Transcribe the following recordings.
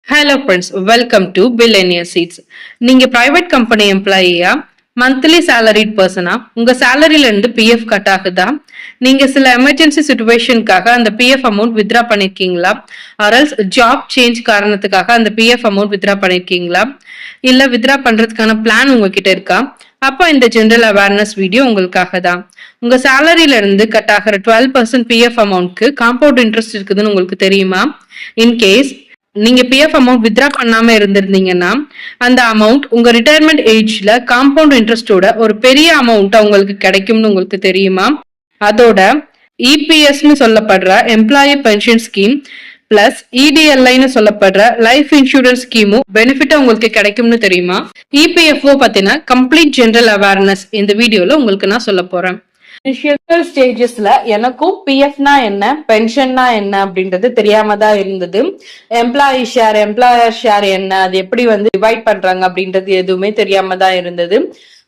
Hello friends, welcome to billionaire seats. நீங்க private company எம்ப்ளாயியா, monthly salaried பர்சனா, உங்க சேலரியில இருந்து பிஎஃப் கட் ஆகுதா? நீங்க சில எமர்ஜென்சி சுச்சுவேஷனுக்காக அந்த பிஎஃப் அமௌண்ட் வித்ரா பண்ணிருக்கீங்களா? ஆர்எல்ஸ் ஜாப் சேஞ்ச் காரணத்துக்காக அந்த பிஎஃப் அமௌண்ட் வித்ரா பண்ணிருக்கீங்களா? இல்ல வித்ரா பண்றதுக்கான பிளான் உங்ககிட்ட இருக்கா? அப்போ இந்த ஜெனரல் அவேர்னஸ் வீடியோ உங்களுக்காக தான். உங்க சேலரியில இருந்து கட் ஆகிற 12% பிஎஃப் அமௌண்ட்க்கு காம்பவுண்ட் இன்ட்ரெஸ்ட் இருக்குதுன்னு உங்களுக்கு தெரியுமா? இன்கேஸ் நீங்க பிஎஃப் அமௌண்ட் வித்ரா பண்ணாம இருந்திருந்தீங்கன்னா அந்த அமௌண்ட் உங்க ரிட்டையர்மெண்ட் ஏஜ்ல காம்பவுண்ட் இன்ட்ரெஸ்டோட ஒரு பெரிய அமௌண்ட் உங்களுக்கு கிடைக்கும்னு உங்களுக்கு தெரியுமா? அதோட இபிஎஸ்ன்னு சொல்லப்படுற எம்ப்ளாயி பென்ஷன் ஸ்கீம் பிளஸ் இடிஎல்ஐன்னு சொல்லப்படுற லைஃப் இன்சூரன்ஸ் ஸ்கீமும் பெனிஃபிட்டா உங்களுக்கு கிடைக்கும்னு தெரியுமா? இபிஎஃப்ஓ பத்தின கம்ப்ளீட் ஜெனரல் அவேர்னஸ் இந்த வீடியோல உங்களுக்கு நான் சொல்ல போறேன். இனிஷியல் ஸ்டேஜஸ்ல எனக்கும் பிஎஃப்னா என்ன, பென்ஷன்னா என்ன அப்படின்றது தெரியாம தான் இருந்தது. எம்ப்ளாயி ஷேர், எம்ப்ளாயர் ஷேர் என்ன, அது எப்படி டிவைட் பண்றாங்க அப்படின்றது எதுவுமே தெரியாம தான் இருந்தது.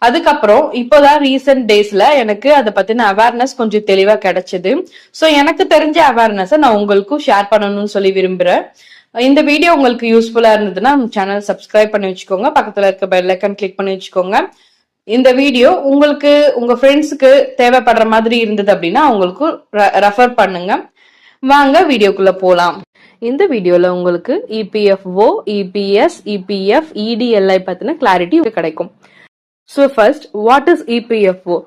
அதுக்கப்புறம் இப்போதான் ரீசெண்ட் டேஸ்ல எனக்கு அதை பத்தின அவேர்னஸ் கொஞ்சம் தெளிவா கிடைச்சது. ஸோ எனக்கு தெரிஞ்ச அவேர்னஸை நான் உங்களுக்கும் ஷேர் பண்ணணும்னு சொல்லி விரும்புறேன். இந்த வீடியோ உங்களுக்கு யூஸ்ஃபுல்லா இருந்ததுன்னா சேனல் சப்ஸ்கிரைப் பண்ணி வச்சுக்கோங்க, பக்கத்துல இருக்க பெல் ஐக்கன் கிளிக் பண்ணி வச்சுக்கோங்க. இந்த வீடியோ உங்களுக்கு உங்க ஃப்ரெண்ட்ஸுக்கு தேவைப்படுற மாதிரி இருந்தது அப்படின்னா அவங்களுக்கு ரெஃபர் பண்ணுங்க. வாங்க வீடியோக்குள்ள போலாம். இந்த வீடியோல உங்களுக்கு இபிஎஃப்ஓ, இபிஎஸ், இபிஎஃப், இடிஎல்ஐ பத்தின கிளாரிட்டி கிடைக்கும். So first, what is EPFO?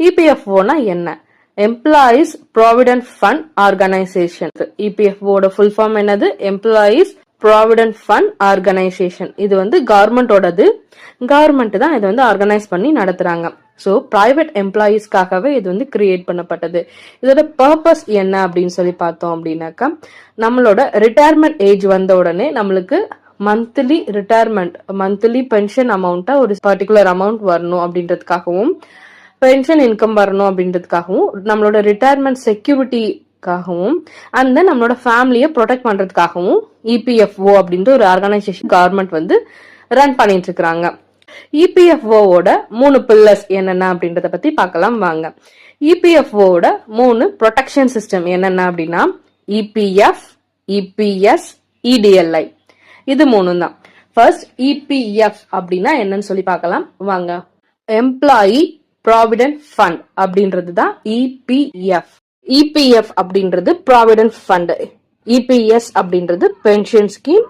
இபிஎஃப்ஓனா என்ன? Employees provident fund organisation. இபிஎஃப்ஓட ஃபுல் ஃபார்ம் என்னது? Employees provident fund organisation. இது கவர்மெண்டோடது. கவர்மெண்ட் தான் இதை ஆர்கனைஸ் பண்ணி நடத்துறாங்க. ஸோ பிரைவேட் எம்ப்ளாயீஸ்க்காகவே இது கிரியேட் பண்ணப்பட்டது. இதோட பர்பஸ் என்ன அப்படின்னு சொல்லி பார்த்தோம் அப்படின்னாக்கா, நம்மளோட ரிட்டையர்மெண்ட் ஏஜ் வந்த உடனே நம்மளுக்கு மந்த்லி ரிட்டையர்மெண்ட், மந்த்லி பென்ஷன் அமௌண்ட்டா ஒரு பர்டிகுலர் அமௌண்ட் வரணும் அப்படின்றதுக்காகவும், பென்ஷன் இன்கம் வரணும் அப்படின்றதுக்காகவும், நம்மளோட ரிட்டையர்மெண்ட் செக்யூரிட்டிக்காகவும், அண்ட் தென் நம்மளோட ஃபேமிலியை ப்ரொடெக்ட் பண்றதுக்காகவும் இபிஎஃப்ஓ அப்படின்ற ஒரு ஆர்கனைசேஷன் கவர்மெண்ட் ரன் பண்ணிட்டு இருக்கிறாங்க. இபிஎஃப்ஓட 3 பில்லர்ஸ் என்னென்ன அப்படின்றத பத்தி பார்க்கலாம் வாங்க. இபிஎஃப்ஓட 3 ப்ரொடெக்ஷன் சிஸ்டம் என்னென்ன அப்படின்னா இபிஎஃப், இபிஎஸ், இடிஎல்ஐ. இது 3 தான். ஃபர்ஸ்ட் இபிஎஃப் அப்படின்னா என்னன்னு சொல்லி பார்க்கலாம் வாங்க. எம்ப்ளாயி ப்ராவிடென்ட் ஃபண்ட் அப்படின்றது தான் இபிஎஃப். இபிஎஃப் அப்படின்றது ப்ராவிடென்ட் ஃபண்ட், இபிஎஸ் அப்படின்றது பென்ஷன் ஸ்கீம்,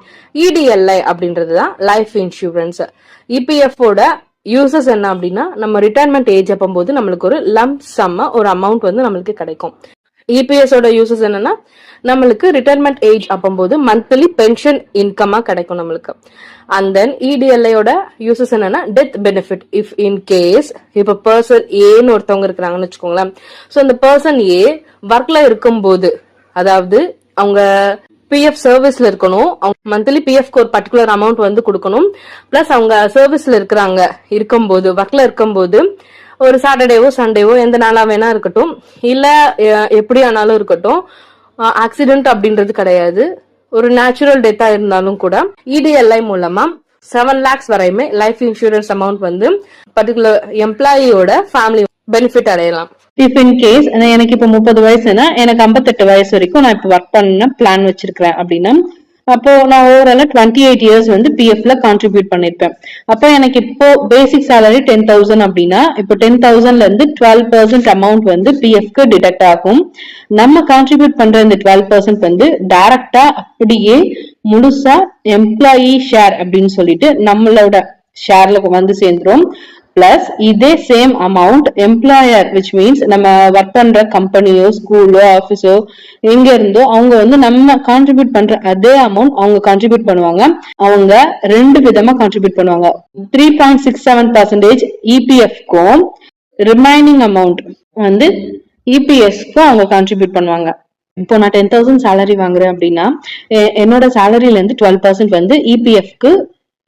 இடிஎல்ஐ அப்படின்றது தான் லைஃப் இன்சூரன்ஸ். இபிஎஃப்ஓட யூசஸ் என்ன அப்படின்னா, நம்ம ரிட்டையர்மெண்ட் ஏஜ் அப்போது நம்மளுக்கு ஒரு லம்ப் சம்ம ஒரு அமௌண்ட் நம்மளுக்கு கிடைக்கும். இபிஎஸ் ஓட யூசஸ் என்னன்னா, நம்மளுக்கு ரிட்டையர்மெண்ட் ஏஜ் அப்போது மந்த்லி பென்ஷன் இன்கமா கிடைக்கும் நம்மளுக்கு. அண்ட் தென் இடிஎல்ஐயோட யூசஸ் என்னன்னா, death benefit. If in case இப்ப பர்சன் ஏன்னு ஒருத்தவங்க இருக்கிறாங்கன்னு வச்சுக்கோங்களேன். ஸோ அந்த பர்சன் ஏ ஒர்க்ல இருக்கும்போது, அதாவது அவங்க பிஎஃப் சர்வீஸ்ல இருக்கணும், அவங்க மந்த்லி பிஎஃப்க்கு ஒரு பர்டிகுலர் அமௌண்ட் கொடுக்கணும். பிளஸ் அவங்க சர்வீஸ்ல இருக்கும்போது, ஒர்க்ல இருக்கும்போது, ஒரு சாட்டர்டேவோ சண்டேவோ எந்த நாளா வேணா இருக்கட்டும், இல்ல எப்படி ஆனாலும் இருக்கட்டும், ஆக்சிடென்ட் அப்படின்றது கிடையாது, ஒரு நேச்சுரல் டெத்தா இருந்தாலும் கூட இடிஎல்ஐ மூலமா 7 lakhs வரையுமே லைஃப் இன்சூரன்ஸ் அமௌண்ட் பர்டிகுலர் எம்ப்ளாயியோட ஃபேமிலி பெனிஃபிட் அடையலாம். இஃப் இன் கேஸ் எனக்கு இப்ப 30 வயசுனா எனக்கு 58 வயசு வரைக்கும் நான் இப்ப ஒர்க் பண்ண பிளான் வச்சிருக்கிறேன் அப்படின்னா, அப்போ நான் ஓவரால 28 years பிஎஃப்ல கான்ட்ரிபியூட் பண்ணிருப்பேன். அப்போ எனக்கு இப்போ பேசிக் சேலரி 10,000 அப்படின்னா, இப்போ 10,000ல இருந்து 12% அமௌண்ட் பிஎஃப்க்கு டிடக்ட் ஆகும். நம்ம கான்ட்ரிபியூட் பண்ற இந்த 12% டைரக்டா அப்படியே முழுசா எம்ப்ளாயி ஷேர் அப்படின்னு சொல்லிட்டு நம்மளோட ஷேர்ல சேர்ந்துரும். பிளஸ் இதே same amount employer, which means நம்ம ஒர்க் பண்ற கம்பெனியோ ஸ்கூலோ ஆபீஸோ எங்க இருந்தோ அவங்க நம்ம கான்ட்ரிபியூட் பண்ற அதே அமௌண்ட் அவங்க கான்ட்ரிபியூட் பண்ணுவாங்க. அவங்க 2 விதமா கான்ட்ரிபியூட் பண்ணுவாங்க. 3.67% இபிஎஃப்க்கும் ரிமைனிங் அமௌண்ட் இபிஎஸ்க்கும் அவங்க கான்ட்ரிபியூட் பண்ணுவாங்க. இப்போ நான் 10,000 சேலரி வாங்குறேன் அப்படின்னா, என்னோட சேலரியில இருந்து 12% இபிஎஃப்க்கு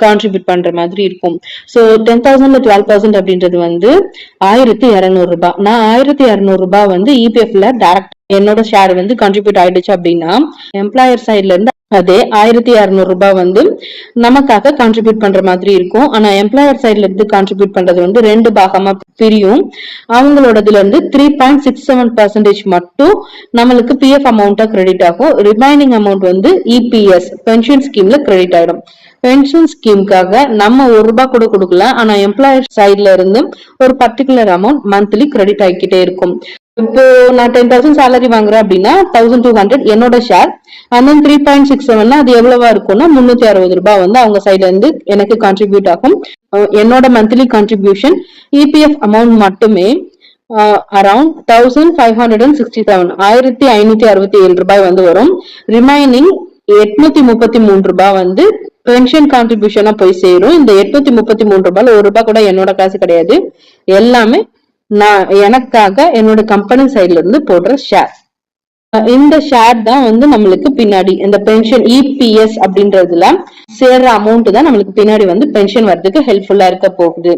கான்ட்ரிபியூட் பண்ற மாதிரி இருக்கும். சோ 10,000 12% அப்படின்றது வந்து 1,200 ரூபாய். நான் 1,200 ரூபாய் வந்து இபிஎஃப்ல டைரக்ட் என்னோட ஷேர் வந்து கான்ட்ரிபியூட் ஆயிடுச்சு அப்படின்னா எம்ப்ளாயர் சைட்ல இருந்து அதே 1,200 ரூபாய் வந்து நமக்காக கான்ட்ரிபியூட் பண்ற மாதிரி இருக்கும். ஆனா எம்ப்ளாயர் சைட்ல இருந்து கான்ட்ரிபியூட் பண்றது வந்து 2 பாகமா பிரியும். அவங்களோடதுல இருந்து 3.67% மட்டும் நம்மளுக்கு பிஎஃப் அமௌண்டா கிரெடிட் ஆகும். ரிமைனிங் அமௌண்ட் வந்து இபிஎஸ் பென்ஷன் ஸ்கீம்ல கிரெடிட் ஆயிடும். பென்ஷன் ஸ்கீமுக்காக நம்ம 1 ரூபாய் கூட கொடுக்கல, ஆனா எம்ப்ளாயர் சைட்ல இருந்து ஒரு பர்டிகுலர் அமௌண்ட் மந்த்லி கிரெடிட் ஆகிக்கிட்டே இருக்கும். இப்போ நான் 10,000 சேலரி வாங்குறேன் அப்படின்னா 1,200 என்னோட ஷேர், and then 3.67 அது எவ்வளவா இருக்கும்னா 360 ரூபாய் வந்து அவங்க சைட்ல இருந்து எனக்கு கான்ட்ரிபியூட் ஆகும். என்னோட மந்த்லி கான்ட்ரிபியூஷன் இபிஎஃப் அமௌண்ட் மட்டுமே அரௌண்ட் 1,567 1,567 ரூபாய் வந்து வரும். ரிமைனிங் 833 ரூபாய் வந்து பென்ஷன் கான்ட்ரிபியூஷனா போய் சேரும். இந்த 833 ரூபாய்ல 1 ரூபாய் கூட என்னோட காசு கிடையாது, எல்லாமே நான் எனக்காக என்னோட கம்பெனி சைட்ல இருந்து போடுற ஷேர். இந்த ஷேர் தான் வந்து நம்மளுக்கு பின்னாடி இந்த பென்ஷன் இபிஎஸ் அப்படின்றதுல சேர்ற அமௌண்ட் தான் நம்மளுக்கு பின்னாடி வந்து பென்ஷன் வர்றதுக்கு ஹெல்ப்ஃபுல்லா இருக்க போகுது.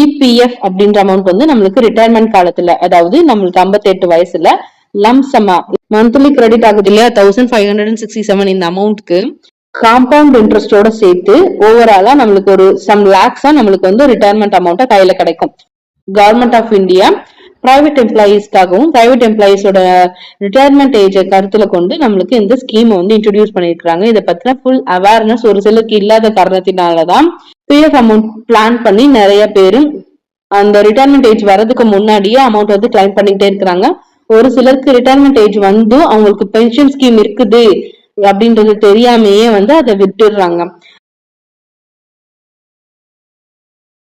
இபிஎஃப் அப்படின்ற அமௌண்ட் வந்து நம்மளுக்கு ரிட்டையர்மெண்ட் காலத்துல, அதாவது நம்மளுக்கு 58 வயசுல லம்சமா மந்த்லி கிரெடிட் ஆகுது இல்லையா 1,567 இந்த அமௌண்ட்க்கு காம்பவுண்ட் இன்ட்ரெஸ்டோட சேர்த்து ஓவராலா நம்மளுக்கு ஒரு சம் லேக்ஸா நம்மளுக்கு வந்து ரிட்டையர்மெண்ட் அமௌண்ட்டா கையில கிடைக்கும். கவர்மெண்ட் ஆஃப் இந்தியா பிரைவேட் எம்ப்ளாயீஸ்க்காகவும் பிரைவேட் எம்ப்ளாயீஸோட ரிட்டையர்மெண்ட் ஏஜை கருத்துல கொண்டு நம்மளுக்கு இந்த ஸ்கீம் வந்து இன்ட்ரோடியூஸ் பண்ணிருக்காங்க. இதை பத்தின ஃபுல் அவேர்னஸ் ஒரு சிலருக்கு இல்லாத காரணத்தினாலதான் பிஎஃப் அமௌண்ட் பிளான் பண்ணி நிறைய பேரு அந்த ரிட்டையர்மெண்ட் ஏஜ் வர்றதுக்கு முன்னாடியே அமௌண்ட் வந்து கிளைம் பண்ணிட்டே இருக்கிறாங்க. ஒரு சிலருக்கு ரிட்டையர்மெண்ட் ஏஜ் வந்து அவங்களுக்கு பென்ஷன் ஸ்கீம் இருக்குது அப்படின்றது தெரியாமையே வந்து அதை விட்டுடுறாங்க.